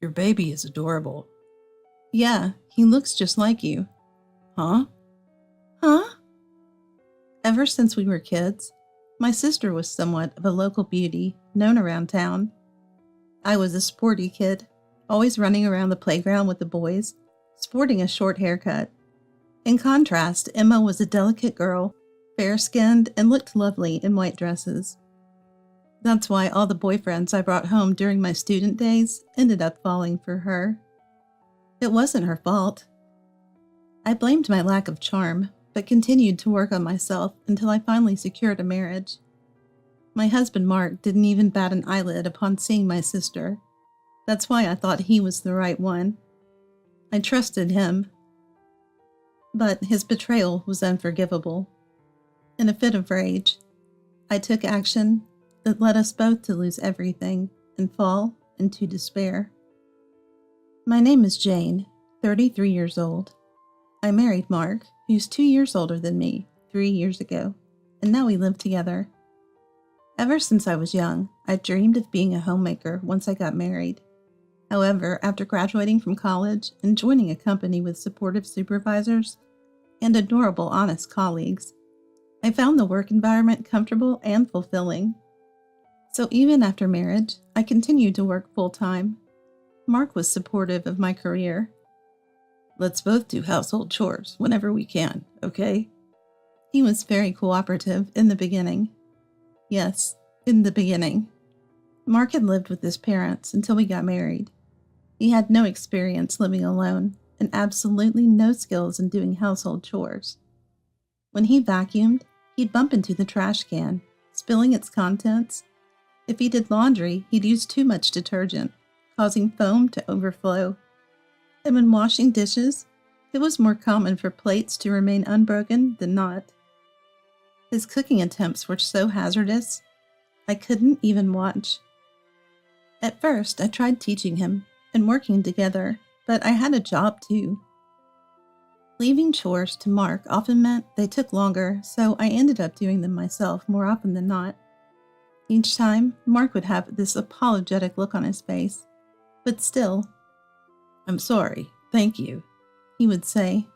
Your baby is adorable. Yeah, he looks just like you. Huh? Huh? Ever since we were kids, my sister was somewhat of a local beauty, known around town. I was a sporty kid, always running around the playground with the boys, sporting a short haircut. In contrast, Emma was a delicate girl, fair-skinned, and looked lovely in white dresses. That's why all the boyfriends I brought home during my student days ended up falling for her. It wasn't her fault. I blamed my lack of charm, but continued to work on myself until I finally secured a marriage. My husband Mark didn't even bat an eyelid upon seeing my sister. That's why I thought he was the right one. I trusted him. But his betrayal was unforgivable. In a fit of rage, I took action that led us both to lose everything and fall into despair. My name is Jane, 33 years old. I married Mark, who's 2 years older than me, 3 years ago, and now we live together. Ever since I was young, I dreamed of being a homemaker once I got married. However, after graduating from college and joining a company with supportive supervisors and adorable, honest colleagues, I found the work environment comfortable and fulfilling. So even after marriage, I continued to work full-time. Mark was supportive of my career. Let's both do household chores whenever we can, okay? He was very cooperative in the beginning. Yes, in the beginning. Mark had lived with his parents until we got married. He had no experience living alone and absolutely no skills in doing household chores. When he vacuumed, he'd bump into the trash can, spilling its contents. If he did laundry, he'd use too much detergent, causing foam to overflow. And when washing dishes, it was more common for plates to remain unbroken than not. His cooking attempts were so hazardous, I couldn't even watch. At first, I tried teaching him and working together, but I had a job too. Leaving chores to Mark often meant they took longer, so I ended up doing them myself more often than not. Each time, Mark would have this apologetic look on his face, but still, "I'm sorry, thank you," he would say.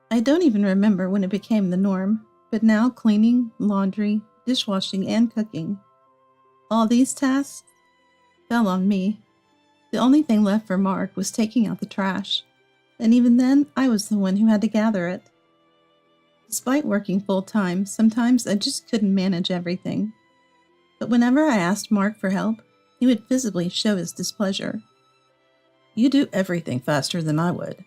I don't even remember when it became the norm, but now cleaning, laundry, dishwashing, and cooking, all these tasks fell on me. The only thing left for Mark was taking out the trash, and even then, I was the one who had to gather it. Despite working full-time, sometimes I just couldn't manage everything. But whenever I asked Mark for help, he would visibly show his displeasure. "You do everything faster than I would."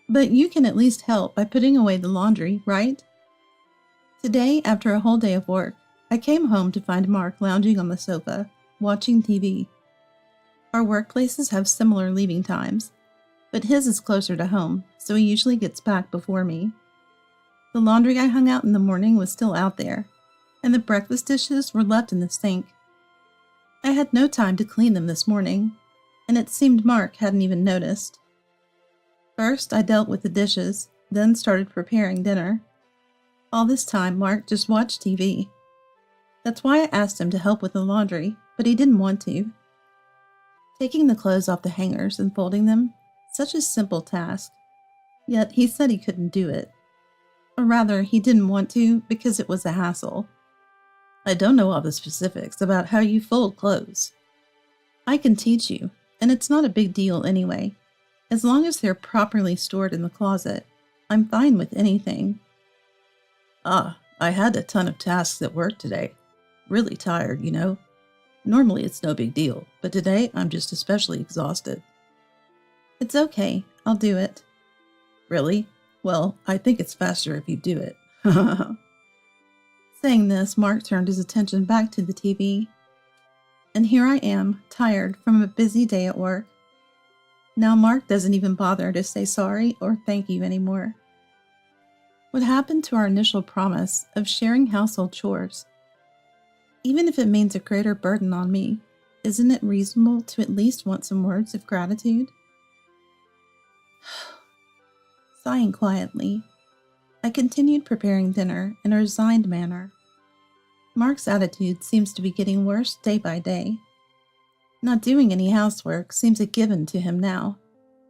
"But you can at least help by putting away the laundry, right?" Today, after a whole day of work, I came home to find Mark lounging on the sofa, watching TV. Our workplaces have similar leaving times, but his is closer to home, so he usually gets back before me. The laundry I hung out in the morning was still out there, and the breakfast dishes were left in the sink. I had no time to clean them this morning, and it seemed Mark hadn't even noticed. First, I dealt with the dishes, then started preparing dinner. All this time, Mark just watched TV. That's why I asked him to help with the laundry, but he didn't want to. Taking the clothes off the hangers and folding them, such a simple task. Yet he said he couldn't do it. Or rather, he didn't want to because it was a hassle. "I don't know all the specifics about how you fold clothes." "I can teach you, and it's not a big deal anyway. As long as they're properly stored in the closet, I'm fine with anything." I had a ton of tasks at work today. Really tired, you know. Normally it's no big deal, but today I'm just especially exhausted." "It's okay, I'll do it." "Really? Well, I think it's faster if you do it." Saying this, Mark turned his attention back to the TV. And here I am, tired from a busy day at work. Now Mark doesn't even bother to say sorry or thank you anymore. What happened to our initial promise of sharing household chores? Even if it means a greater burden on me, isn't it reasonable to at least want some words of gratitude? Sighing quietly, I continued preparing dinner in a resigned manner. Mark's attitude seems to be getting worse day by day. Not doing any housework seems a given to him now,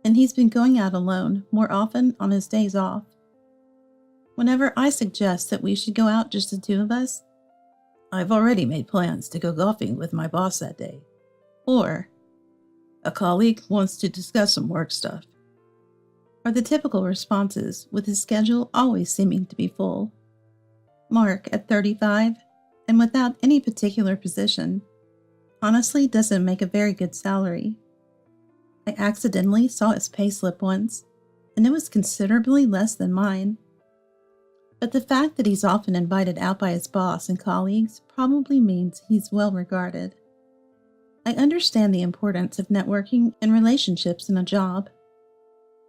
and he's been going out alone more often on his days off. Whenever I suggest that we should go out just the two of us, "I've already made plans to go golfing with my boss that day," or "a colleague wants to discuss some work stuff," are the typical responses, with his schedule always seeming to be full. Mark, at 35, and without any particular position, honestly doesn't make a very good salary. I accidentally saw his payslip once, and it was considerably less than mine. But the fact that he's often invited out by his boss and colleagues probably means he's well regarded. I understand the importance of networking and relationships in a job.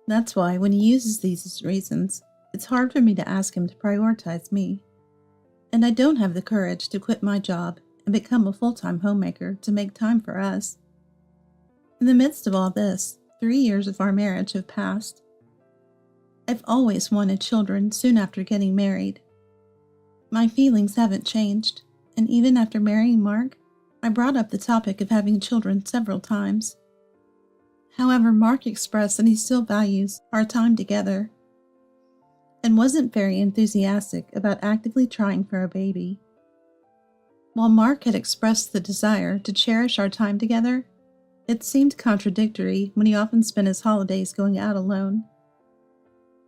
That's why when he uses these as reasons, it's hard for me to ask him to prioritize me. And I don't have the courage to quit my job and become a full-time homemaker to make time for us. In the midst of all this, 3 years of our marriage have passed. I've always wanted children soon after getting married. My feelings haven't changed, and even after marrying Mark, I brought up the topic of having children several times. However, Mark expressed that he still values our time together and wasn't very enthusiastic about actively trying for a baby. While Mark had expressed the desire to cherish our time together, it seemed contradictory when he often spent his holidays going out alone,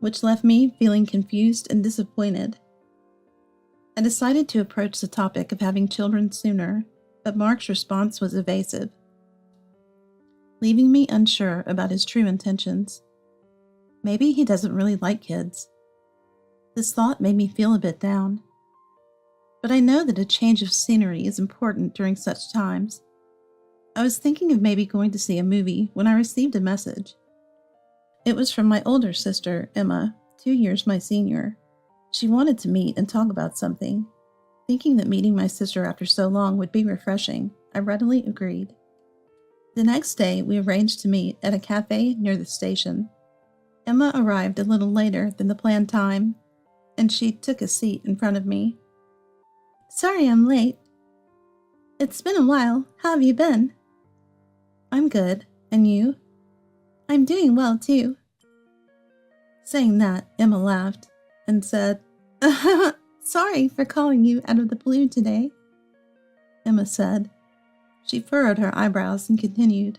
which left me feeling confused and disappointed. I decided to approach the topic of having children sooner, but Mark's response was evasive, leaving me unsure about his true intentions. Maybe he doesn't really like kids. This thought made me feel a bit down. But I know that a change of scenery is important during such times. I was thinking of maybe going to see a movie when I received a message. It was from my older sister, Emma, 2 years my senior. She wanted to meet and talk about something. Thinking that meeting my sister after so long would be refreshing, I readily agreed. The next day, we arranged to meet at a cafe near the station. Emma arrived a little later than the planned time, and she took a seat in front of me. "Sorry I'm late. It's been a while. How have you been?" "I'm good. And you?" "I'm doing well, too." Saying that, Emma laughed and said, "Sorry for calling you out of the blue today," Emma said. She furrowed her eyebrows and continued,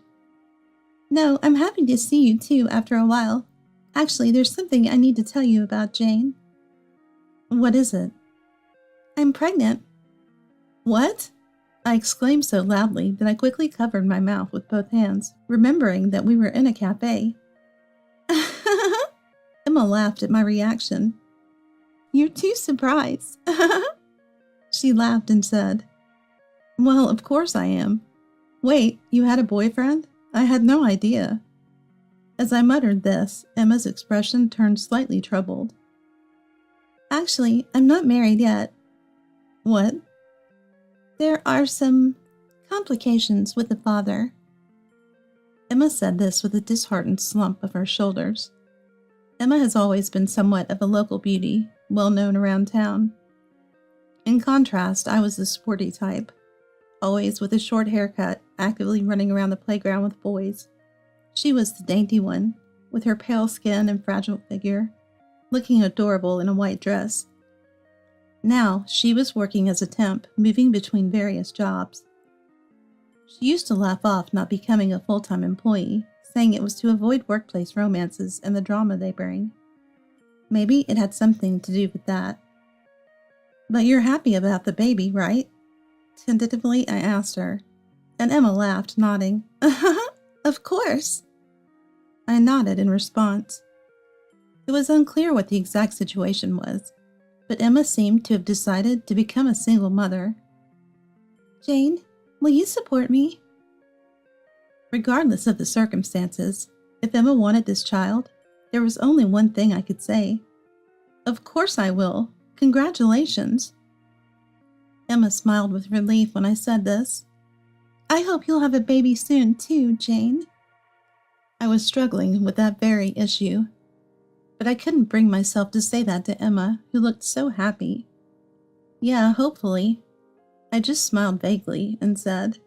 "No, I'm happy to see you, too, after a while. Actually, there's something I need to tell you about, Jane." "What is it?" "I'm pregnant." "What?" I exclaimed so loudly that I quickly covered my mouth with both hands, remembering that we were in a cafe. Emma laughed at my reaction. "You're too surprised." She laughed and said, "Well, of course I am. Wait, you had a boyfriend? I had no idea." As I muttered this, Emma's expression turned slightly troubled. "Actually, I'm not married yet." "What?" "There are some complications with the father." Emma said this with a disheartened slump of her shoulders. Emma has always been somewhat of a local beauty, well known around town. In contrast, I was the sporty type, always with a short haircut, actively running around the playground with boys. She was the dainty one, with her pale skin and fragile figure, looking adorable in a white dress. Now, she was working as a temp, moving between various jobs. She used to laugh off not becoming a full-time employee, saying it was to avoid workplace romances and the drama they bring. Maybe it had something to do with that. "But you're happy about the baby, right?" Tentatively, I asked her, and Emma laughed, nodding. "Of course." I nodded in response. It was unclear what the exact situation was, but Emma seemed to have decided to become a single mother. "Jane, will you support me?" Regardless of the circumstances, if Emma wanted this child, there was only one thing I could say. "Of course I will. Congratulations." Emma smiled with relief when I said this. "I hope you'll have a baby soon, too, Jane." I was struggling with that very issue, but I couldn't bring myself to say that to Emma, who looked so happy. "Yeah, hopefully." I just smiled vaguely and said,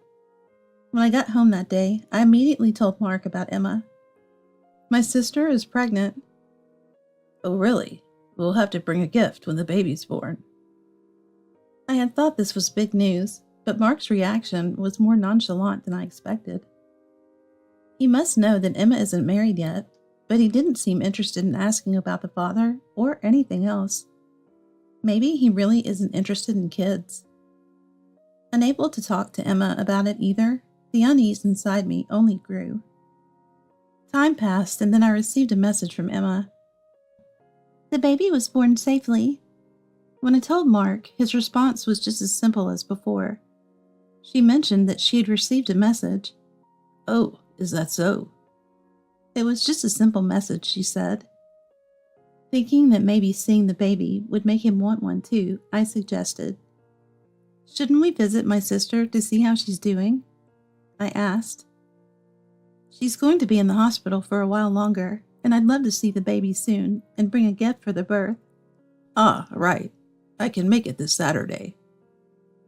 When I got home that day, I immediately told Mark about Emma. My sister is pregnant. Oh, really? We'll have to bring a gift when the baby's born. I had thought this was big news, but Mark's reaction was more nonchalant than I expected. He must know that Emma isn't married yet, but he didn't seem interested in asking about the father or anything else. Maybe he really isn't interested in kids. Unable to talk to Emma about it either, the unease inside me only grew. Time passed, and then I received a message from Emma. The baby was born safely. When I told Mark, his response was just as simple as before. She mentioned that she had received a message. Oh, is that so? It was just a simple message, she said. Thinking that maybe seeing the baby would make him want one too, I suggested. Shouldn't we visit my sister to see how she's doing? I asked. She's going to be in the hospital for a while longer, and I'd love to see the baby soon and bring a gift for the birth. Ah, right. I can make it this Saturday.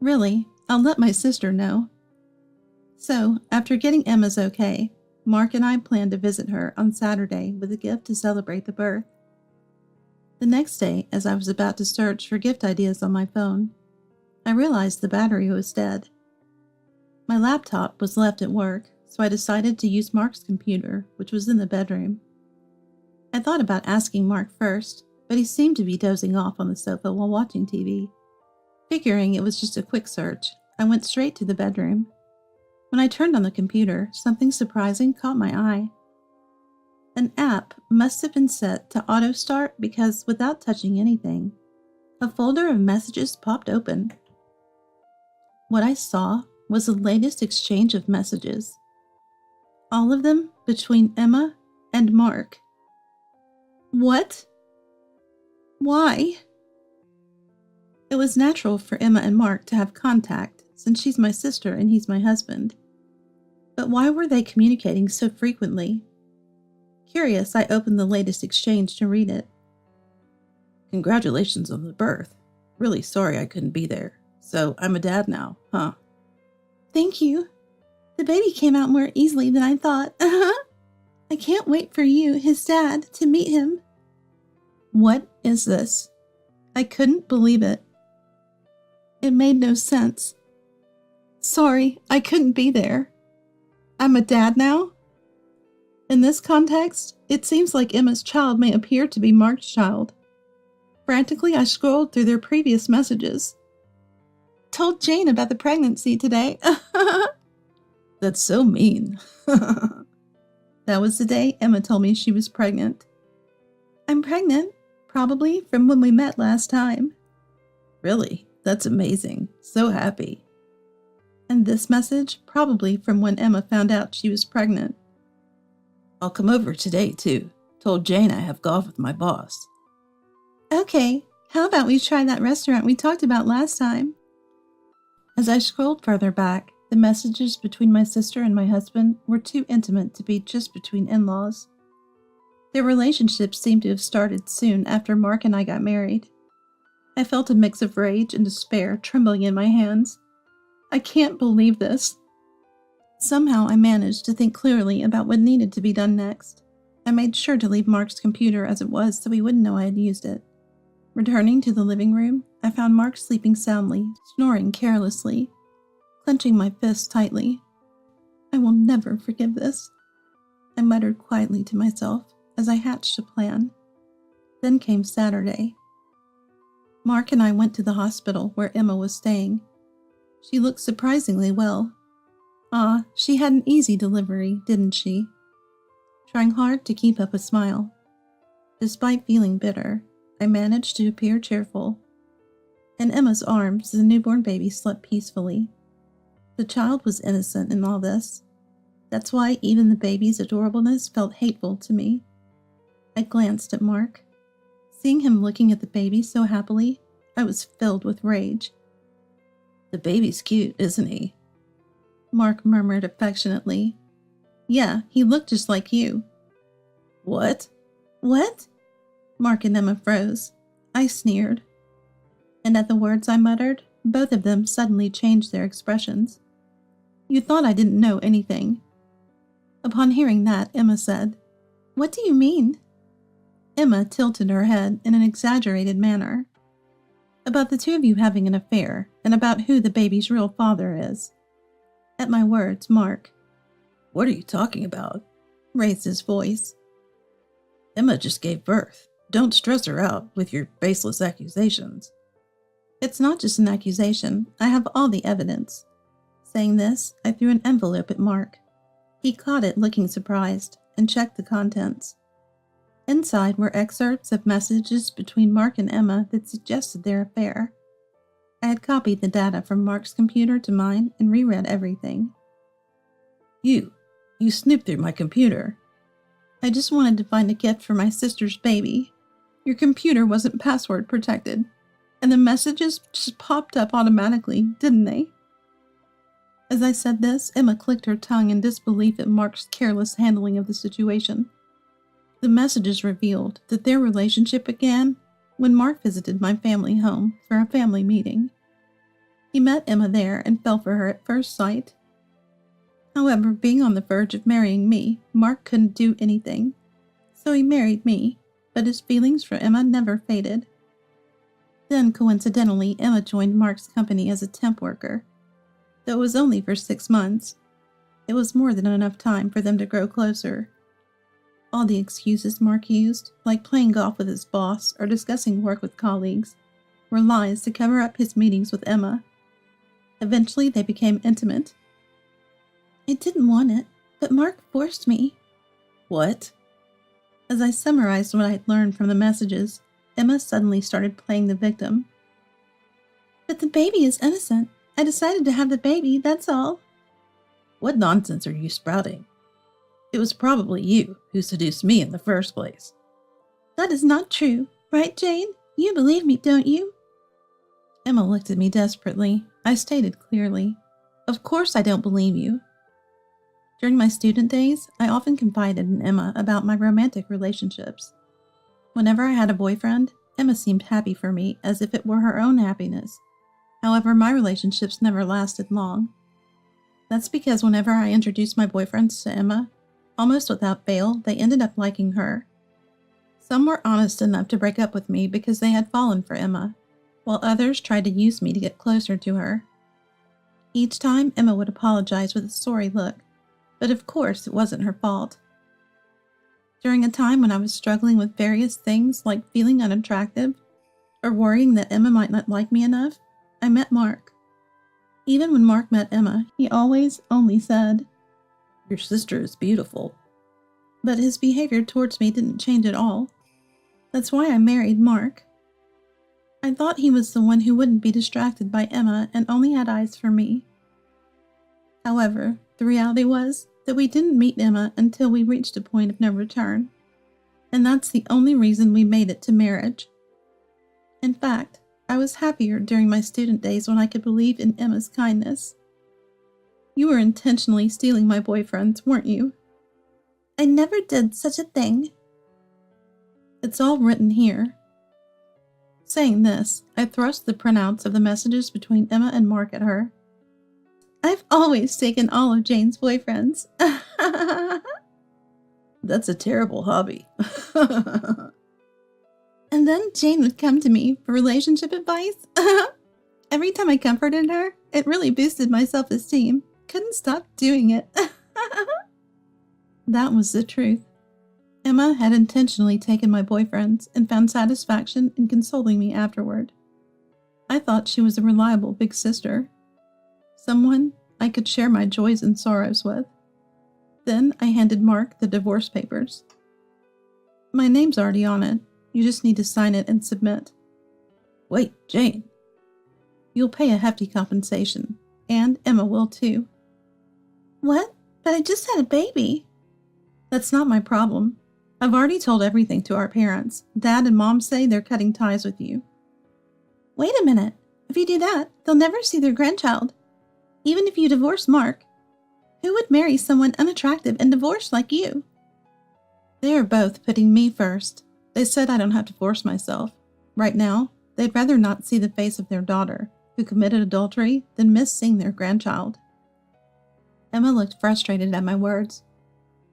Really? I'll let my sister know. So, after getting Emma's okay, Mark and I planned to visit her on Saturday with a gift to celebrate the birth. The next day, as I was about to search for gift ideas on my phone, I realized the battery was dead. My laptop was left at work, so I decided to use Mark's computer, which was in the bedroom. I thought about asking Mark first, but he seemed to be dozing off on the sofa while watching TV. Figuring it was just a quick search, I went straight to the bedroom. When I turned on the computer, something surprising caught my eye. An app must have been set to auto-start because, without touching anything, a folder of messages popped open. What I saw was the latest exchange of messages. All of them between Emma and Mark. What? Why? It was natural for Emma and Mark to have contact, since she's my sister and he's my husband. But why were they communicating so frequently? Curious, I opened the latest exchange to read it. Congratulations on the birth. Really sorry I couldn't be there. So I'm a dad now, huh? Thank you. The baby came out more easily than I thought. I can't wait for you, his dad, to meet him. What is this? I couldn't believe it. It made no sense. Sorry, I couldn't be there. I'm a dad now? In this context, it seems like Emma's child may appear to be Mark's child. Frantically, I scrolled through their previous messages. Told Jane about the pregnancy today. That's so mean. That was the day Emma told me she was pregnant. I'm pregnant, probably from when we met last time. Really? That's amazing. So happy. And this message, probably from when Emma found out she was pregnant. I'll come over today, too. Told Jane I have golf with my boss. Okay, how about we try that restaurant we talked about last time? As I scrolled further back, the messages between my sister and my husband were too intimate to be just between in-laws. Their relationship seemed to have started soon after Mark and I got married. I felt a mix of rage and despair trembling in my hands. I can't believe this. Somehow I managed to think clearly about what needed to be done next. I made sure to leave Mark's computer as it was so he wouldn't know I had used it. Returning to the living room, I found Mark sleeping soundly, snoring carelessly, clenching my fists tightly. I will never forgive this, I muttered quietly to myself as I hatched a plan. Then came Saturday. Mark and I went to the hospital where Emma was staying. She looked surprisingly well. She had an easy delivery, didn't she? Trying hard to keep up a smile. Despite feeling bitter, I managed to appear cheerful. In Emma's arms, the newborn baby slept peacefully. The child was innocent in all this. That's why even the baby's adorableness felt hateful to me. I glanced at Mark. Seeing him looking at the baby so happily, I was filled with rage. The baby's cute, isn't he? Mark murmured affectionately. Yeah, he looked just like you. What? What? Mark and Emma froze. I sneered. And at the words I muttered, both of them suddenly changed their expressions. You thought I didn't know anything." Upon hearing that, Emma said, "What do you mean?" Emma tilted her head in an exaggerated manner. "About the two of you having an affair, and about who the baby's real father is." At my words, Mark, "What are you talking about?" raised his voice. "Emma just gave birth. Don't stress her out with your baseless accusations." "It's not just an accusation. I have all the evidence." Saying this, I threw an envelope at Mark. He caught it looking surprised and checked the contents. Inside were excerpts of messages between Mark and Emma that suggested their affair. I had copied the data from Mark's computer to mine and reread everything. You snooped through my computer." "I just wanted to find a gift for my sister's baby. Your computer wasn't password protected, and the messages just popped up automatically, didn't they?" As I said this, Emma clicked her tongue in disbelief at Mark's careless handling of the situation. The messages revealed that their relationship began when Mark visited my family home for a family meeting. He met Emma there and fell for her at first sight. However, being on the verge of marrying me, Mark couldn't do anything. So he married me, but his feelings for Emma never faded. Then, coincidentally, Emma joined Mark's company as a temp worker. Though it was only for 6 months, it was more than enough time for them to grow closer. All the excuses Mark used, like playing golf with his boss or discussing work with colleagues, were lies to cover up his meetings with Emma. Eventually, they became intimate. "I didn't want it, but Mark forced me." "What?" As I summarized what I had learned from the messages, Emma suddenly started playing the victim. "But the baby is innocent. I decided to have the baby, that's all." "What nonsense are you sprouting? It was probably you who seduced me in the first place." "That is not true, right, Jane? You believe me, don't you?" Emma looked at me desperately. I stated clearly, "Of course I don't believe you." During my student days, I often confided in Emma about my romantic relationships. Whenever I had a boyfriend, Emma seemed happy for me as if it were her own happiness. However, my relationships never lasted long. That's because whenever I introduced my boyfriends to Emma, almost without fail, they ended up liking her. Some were honest enough to break up with me because they had fallen for Emma, while others tried to use me to get closer to her. Each time, Emma would apologize with a sorry look, but of course it wasn't her fault. During a time when I was struggling with various things like feeling unattractive or worrying that Emma might not like me enough, I met Mark. Even when Mark met Emma, he always only said, "Your sister is beautiful." But his behavior towards me didn't change at all. That's why I married Mark. I thought he was the one who wouldn't be distracted by Emma and only had eyes for me. However, the reality was that we didn't meet Emma until we reached a point of no return, and that's the only reason we made it to marriage. In fact, I was happier during my student days when I could believe in Emma's kindness. You were intentionally stealing my boyfriends, weren't you? I never did such a thing. It's all written here. Saying this, I thrust the printouts of the messages between Emma and Mark at her. I've always taken all of Jane's boyfriends. That's a terrible hobby. And then Jane would come to me for relationship advice. Every time I comforted her, it really boosted my self-esteem. Couldn't stop doing it. That was the truth. Emma had intentionally taken my boyfriends and found satisfaction in consoling me afterward. I thought she was a reliable big sister, someone I could share my joys and sorrows with. Then I handed Mark the divorce papers. My name's already on it. You just need to sign it and submit. Wait, Jane. You'll pay a hefty compensation, and Emma will too. What? But I just had a baby. That's not my problem. I've already told everything to our parents. Dad and Mom say they're cutting ties with you. Wait a minute. If you do that, they'll never see their grandchild. Even if you divorce Mark, who would marry someone unattractive and divorced like you? They are both putting me first. They said I don't have to force myself. Right now, they'd rather not see the face of their daughter, who committed adultery, than miss seeing their grandchild. Emma looked frustrated at my words.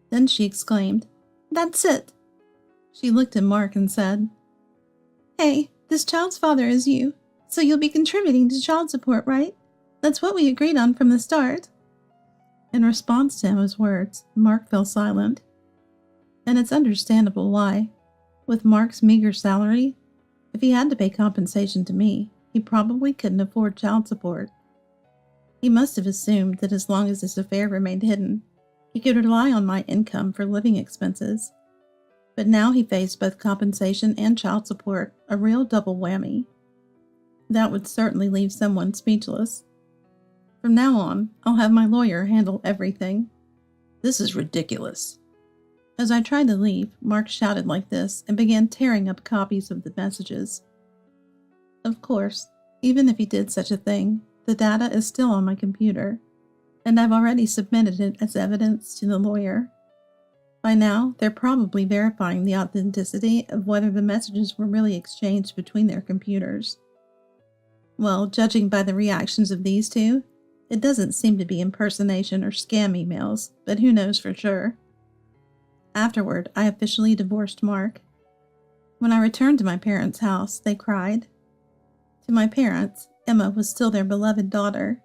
Then she exclaimed, "That's it!" She looked at Mark and said, "Hey, this child's father is you, so you'll be contributing to child support, right? That's what we agreed on from the start." In response to Emma's words, Mark fell silent. And it's understandable why. With Mark's meager salary, if he had to pay compensation to me, he probably couldn't afford child support. He must have assumed that as long as this affair remained hidden, he could rely on my income for living expenses. But now he faced both compensation and child support, a real double whammy. That would certainly leave someone speechless. From now on, I'll have my lawyer handle everything. This is ridiculous. As I tried to leave, Mark shouted like this and began tearing up copies of the messages. Of course, even if he did such a thing, the data is still on my computer, and I've already submitted it as evidence to the lawyer. By now, they're probably verifying the authenticity of whether the messages were really exchanged between their computers. Well, judging by the reactions of these two, it doesn't seem to be impersonation or scam emails, but who knows for sure. Afterward, I officially divorced Mark. When I returned to my parents' house, they cried. To my parents, Emma was still their beloved daughter,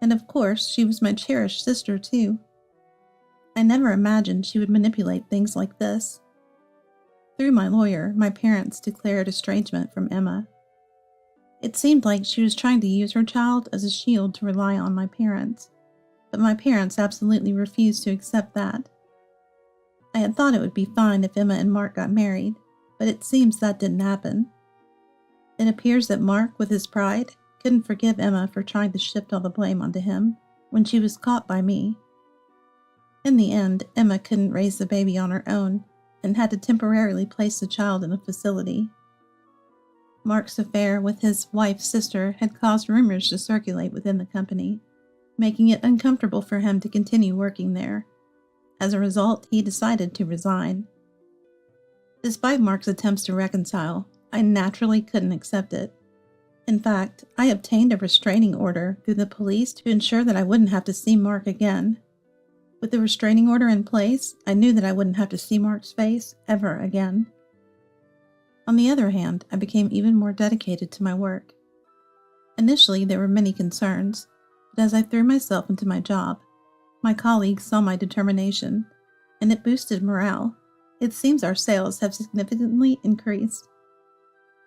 and of course, she was my cherished sister too. I never imagined she would manipulate things like this. Through my lawyer, my parents declared estrangement from Emma. It seemed like she was trying to use her child as a shield to rely on my parents, but my parents absolutely refused to accept that. I had thought it would be fine if Emma and Mark got married, but it seems that didn't happen. It appears that Mark, with his pride, couldn't forgive Emma for trying to shift all the blame onto him when she was caught by me. In the end, Emma couldn't raise the baby on her own and had to temporarily place the child in a facility. Mark's affair with his wife's sister had caused rumors to circulate within the company, making it uncomfortable for him to continue working there. As a result, he decided to resign. Despite Mark's attempts to reconcile, I naturally couldn't accept it. In fact, I obtained a restraining order through the police to ensure that I wouldn't have to see Mark again. With the restraining order in place, I knew that I wouldn't have to see Mark's face ever again. On the other hand, I became even more dedicated to my work. Initially, there were many concerns, but as I threw myself into my job, my colleagues saw my determination, and it boosted morale. It seems our sales have significantly increased.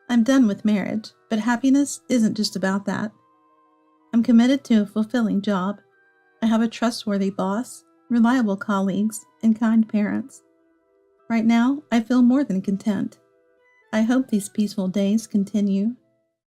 I'm done with marriage, but happiness isn't just about that. I'm committed to a fulfilling job. I have a trustworthy boss, reliable colleagues, and kind parents. Right now, I feel more than content. I hope these peaceful days continue.